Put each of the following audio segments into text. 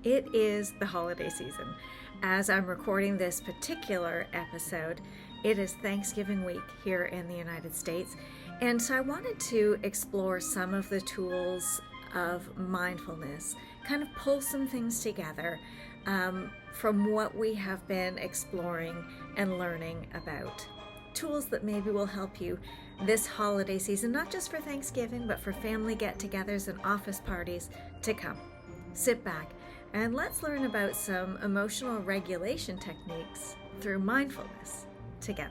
It is the holiday season. As I'm recording this particular episode, it is Thanksgiving week here in the United States. And so I wanted to explore some of the tools of mindfulness, kind of pull some things together from what we have been exploring and learning about. Tools that maybe will help you this holiday season, not just for Thanksgiving, but for family get-togethers and office parties to come. Sit back and let's learn about some emotional regulation techniques through mindfulness together.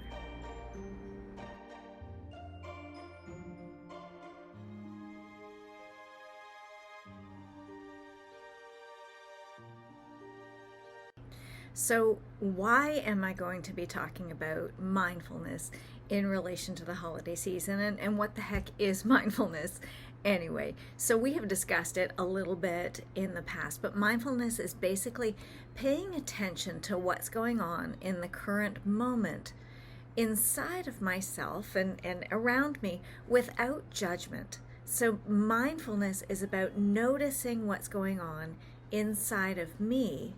So, why am I going to be talking about mindfulness in relation to the holiday season? And what the heck is mindfulness anyway? So, we have discussed it a little bit in the past, but mindfulness is basically paying attention to what's going on in the current moment inside of myself and around me without judgment. So, mindfulness is about noticing what's going on inside of me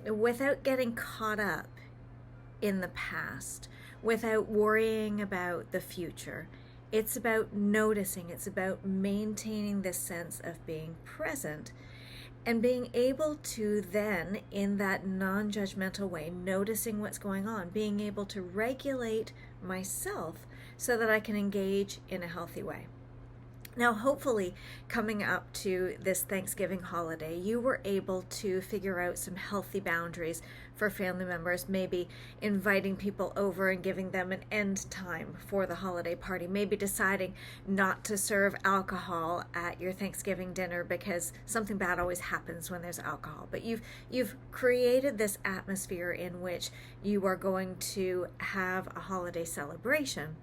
without getting caught up in the past, without worrying about the future. It's about noticing, it's about maintaining this sense of being present and being able to then, in that non-judgmental way, noticing what's going on, being able to regulate myself so that I can engage in a healthy way. Now, hopefully, coming up to this Thanksgiving holiday, you were able to figure out some healthy boundaries for family members, maybe inviting people over and giving them an end time for the holiday party, maybe deciding not to serve alcohol at your Thanksgiving dinner because something bad always happens when there's alcohol. But you've created this atmosphere in which you are going to have a holiday celebration,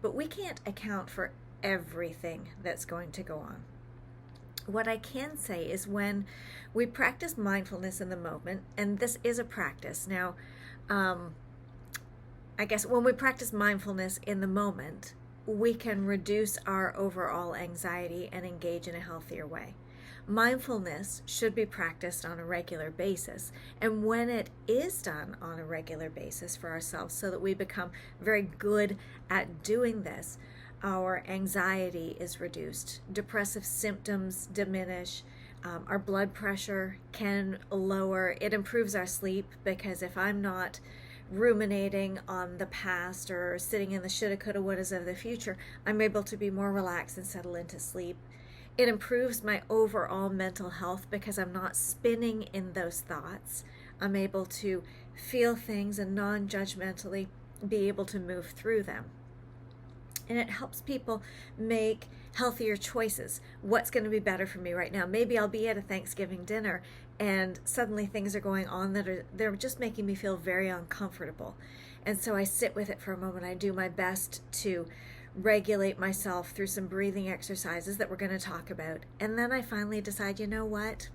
but we can't account for everything that's going to go on. What I can say is when we practice mindfulness in the moment, and this is a practice. Now, I guess when we practice mindfulness in the moment, we can reduce our overall anxiety and engage in a healthier way. Mindfulness should be practiced on a regular basis, and when it is done on a regular basis for ourselves so that we become very good at doing this, our anxiety is reduced, depressive symptoms diminish, our blood pressure can lower, it improves our sleep because if I'm not ruminating on the past or sitting in the shoulda, coulda, wouldas of the future, I'm able to be more relaxed and settle into sleep. It improves my overall mental health because I'm not spinning in those thoughts. I'm able to feel things and non-judgmentally be able to move through them. And it helps people make healthier choices. What's going to be better for me right now? Maybe I'll be at a Thanksgiving dinner and suddenly things are going on they're just making me feel very uncomfortable. And so I sit with it for a moment. I do my best to regulate myself through some breathing exercises that we're going to talk about. And then I finally decide, you know what?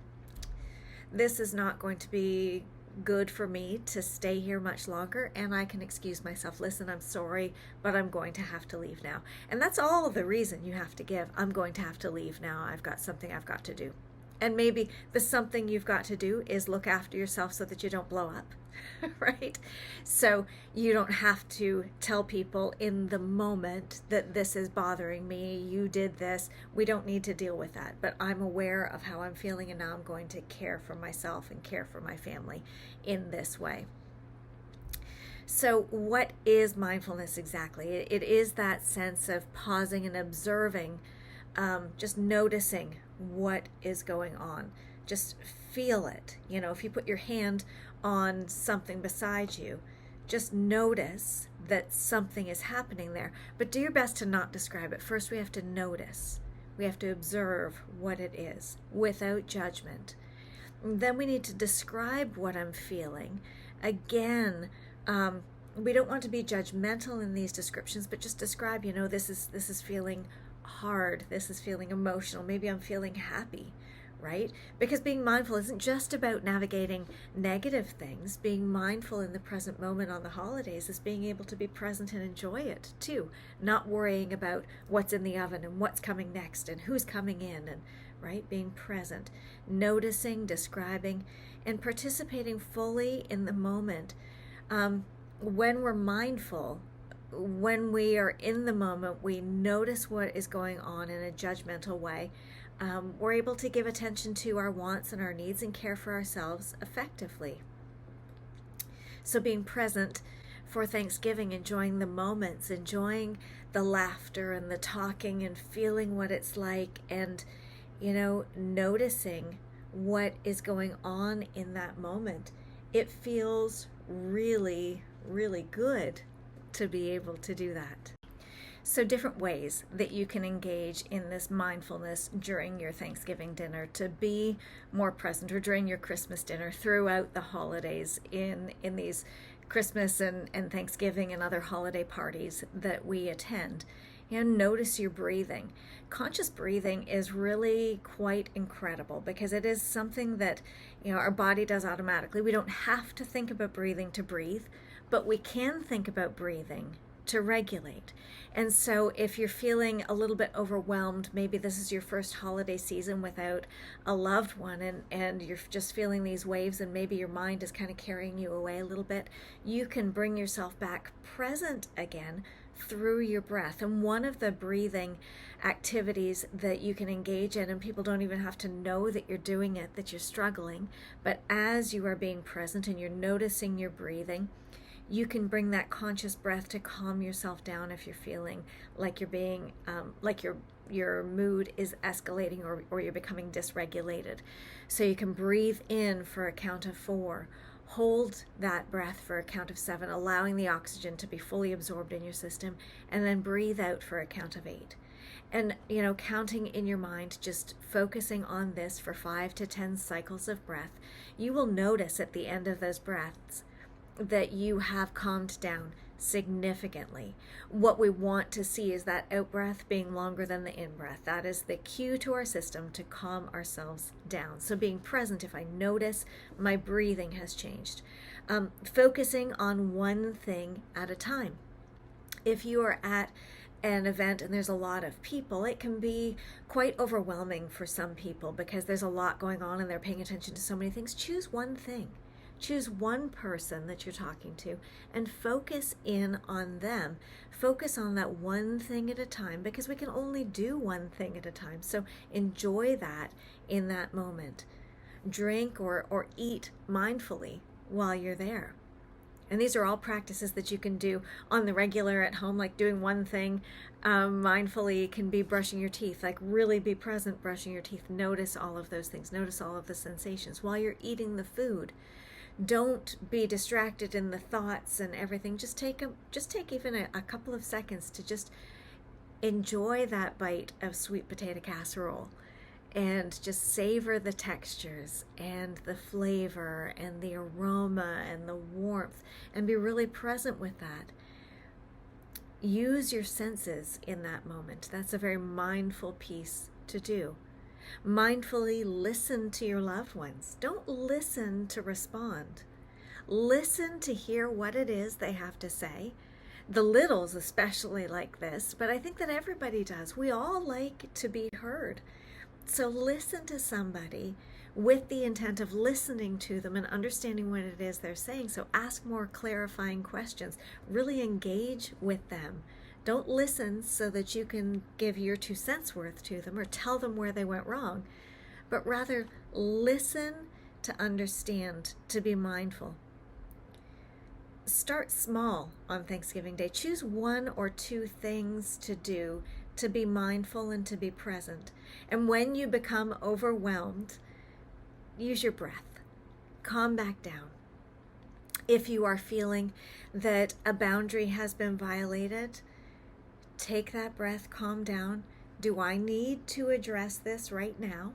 This is not going to be good for me to stay here much longer, and I can excuse myself. Listen, I'm sorry, but I'm going to have to leave now. And that's all the reason you have to give. I'm going to have to leave now. I've got something I've got to do. And maybe the something you've got to do is look after yourself so that you don't blow up, right? So you don't have to tell people in the moment that this is bothering me, you did this. We don't need to deal with that. But I'm aware of how I'm feeling, and now I'm going to care for myself and care for my family in this way. So what is mindfulness exactly? It is that sense of pausing and observing, just noticing what is going on. Just feel it. You know, if you put your hand on something beside you, just notice that something is happening there. But do your best to not describe it. First, we have to notice. We have to observe what it is without judgment. And then we need to describe what I'm feeling. Again, we don't want to be judgmental in these descriptions, but just describe, you know, this is feeling hard, this is feeling emotional, maybe I'm feeling happy, right? Because being mindful isn't just about navigating negative things. Being mindful in the present moment on the holidays is being able to be present and enjoy it too, not worrying about what's in the oven and what's coming next and who's coming in, and right? Being present, noticing, describing, and participating fully in the moment. When we're mindful, when we are in the moment, we notice what is going on in a judgmental way. We're able to give attention to our wants and our needs and care for ourselves effectively. So being present for Thanksgiving, enjoying the moments, enjoying the laughter and the talking and feeling what it's like, and, noticing what is going on in that moment. It feels really, really good to be able to do that. So different ways that you can engage in this mindfulness during your Thanksgiving dinner to be more present, or during your Christmas dinner, throughout the holidays, in these Christmas and Thanksgiving and other holiday parties that we attend. Notice your breathing. Conscious breathing is really quite incredible because it is something that our body does automatically. We don't have to think about breathing to breathe, but we can think about breathing to regulate. And so if you're feeling a little bit overwhelmed, maybe this is your first holiday season without a loved one, and you're just feeling these waves, and maybe your mind is kind of carrying you away a little bit, you can bring yourself back present again through your breath. And one of the breathing activities that you can engage in, and people don't even have to know that you're doing it, that you're struggling, but as you are being present and you're noticing your breathing, you can bring that conscious breath to calm yourself down if you're feeling like you're being, like your mood is escalating, or you're becoming dysregulated. So you can breathe in for a count of 4, hold that breath for a count of 7, allowing the oxygen to be fully absorbed in your system, and then breathe out for a count of 8. And, counting in your mind, just focusing on this for 5 to 10 cycles of breath, you will notice at the end of those breaths that you have calmed down significantly. What we want to see is that out breath being longer than the in breath. That is the cue to our system to calm ourselves down. So being present, if I notice my breathing has changed, focusing on one thing at a time. If you are at an event and there's a lot of people, it can be quite overwhelming for some people because there's a lot going on and they're paying attention to so many things. Choose one thing. Choose one person that you're talking to and focus in on them. Focus on that one thing at a time, because we can only do one thing at a time. So enjoy that in that moment. Drink or eat mindfully while you're there. And these are all practices that you can do on the regular at home, like doing one thing mindfully can be brushing your teeth, like really be present brushing your teeth. Notice all of those things. Notice all of the sensations while you're eating the food. Don't be distracted in the thoughts and everything. Just take even a couple of seconds to just enjoy that bite of sweet potato casserole and just savor the textures and the flavor and the aroma and the warmth, and be really present with that. Use your senses in that moment. That's a very mindful piece to do. Mindfully listen to your loved ones. Don't listen to respond. Listen to hear what it is they have to say. The littles especially like this, but I think that everybody does. We all like to be heard. So listen to somebody with the intent of listening to them and understanding what it is they're saying. So ask more clarifying questions. Really engage with them. Don't listen so that you can give your 2 cents worth to them or tell them where they went wrong, but rather listen to understand, to be mindful. Start small on Thanksgiving Day. Choose 1 or 2 things to do to be mindful and to be present. And when you become overwhelmed, use your breath. Calm back down. If you are feeling that a boundary has been violated, take that breath, calm down. Do I need to address this right now?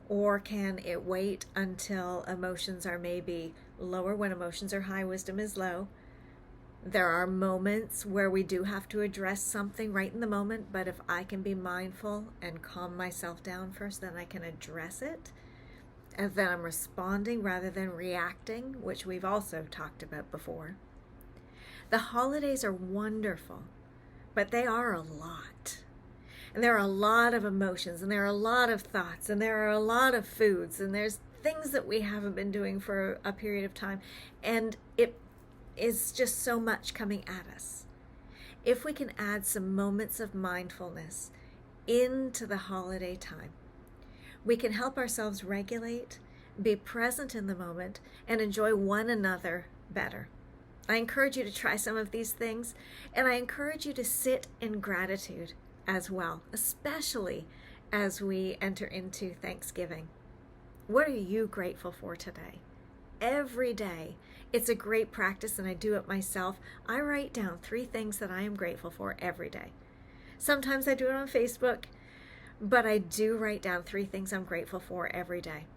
Or can it wait until emotions are maybe lower? When emotions are high, wisdom is low. There are moments where we do have to address something right in the moment, but if I can be mindful and calm myself down first, then I can address it. And then I'm responding rather than reacting, which we've also talked about before. The holidays are wonderful, but they are a lot. And there are a lot of emotions, and there are a lot of thoughts, and there are a lot of foods, and there's things that we haven't been doing for a period of time. And it is just so much coming at us. If we can add some moments of mindfulness into the holiday time, we can help ourselves regulate, be present in the moment, and enjoy one another better. I encourage you to try some of these things, and I encourage you to sit in gratitude as well, especially as we enter into Thanksgiving. What are you grateful for today? Every day. It's a great practice, and I do it myself. I write down 3 things that I am grateful for every day. Sometimes I do it on Facebook, but I do write down 3 things I'm grateful for every day.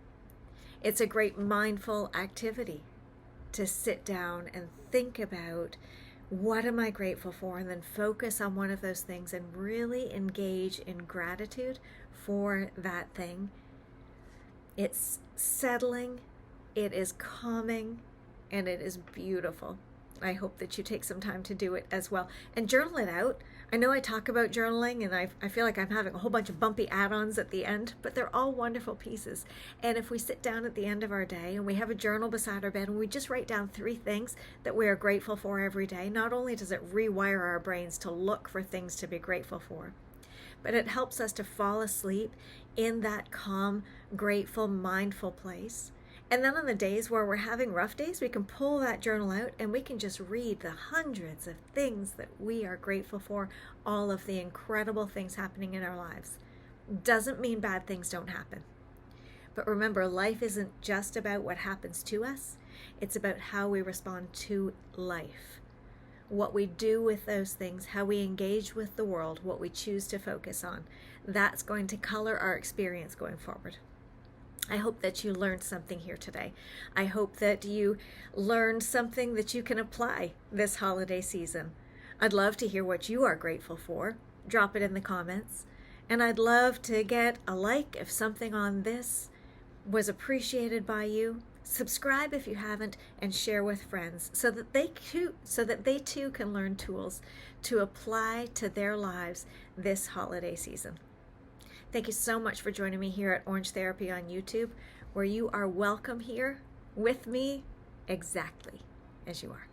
It's a great mindful activity to sit down and think about, what am I grateful for, and then focus on one of those things and really engage in gratitude for that thing. It's settling, it is calming, and it is beautiful. I hope that you take some time to do it as well. And journal it out. I know I talk about journaling, and I feel like I'm having a whole bunch of bumpy add-ons at the end, but they're all wonderful pieces. And if we sit down at the end of our day and we have a journal beside our bed and we just write down 3 things that we are grateful for every day, not only does it rewire our brains to look for things to be grateful for, but it helps us to fall asleep in that calm, grateful, mindful place. And then on the days where we're having rough days, we can pull that journal out and we can just read the hundreds of things that we are grateful for, all of the incredible things happening in our lives. Doesn't mean bad things don't happen. But remember, life isn't just about what happens to us. It's about how we respond to life. What we do with those things, how we engage with the world, what we choose to focus on. That's going to color our experience going forward. I hope that you learned something here today. I hope that you learned something that you can apply this holiday season. I'd love to hear what you are grateful for. Drop it in the comments. And I'd love to get a like if something on this was appreciated by you. Subscribe if you haven't, and share with friends so that they too can learn tools to apply to their lives this holiday season. Thank you so much for joining me here at Orange Therapy on YouTube, where you are welcome here with me exactly as you are.